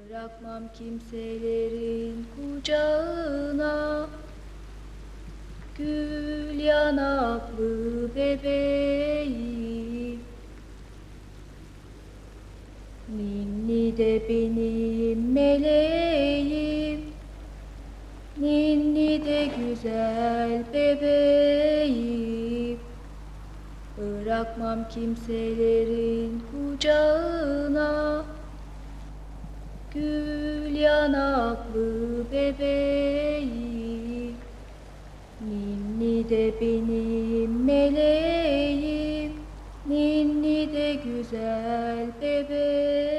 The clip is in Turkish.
Bırakmam kimselerin kucağına gül yanaklı bebeğim. Ninni de benim meleğim, ninni de güzel bebeğim. Bırakmam kimselerin kucağına gül yanaklı bebeğim. Ninni de benim meleğim, ninni de güzel bebeğim.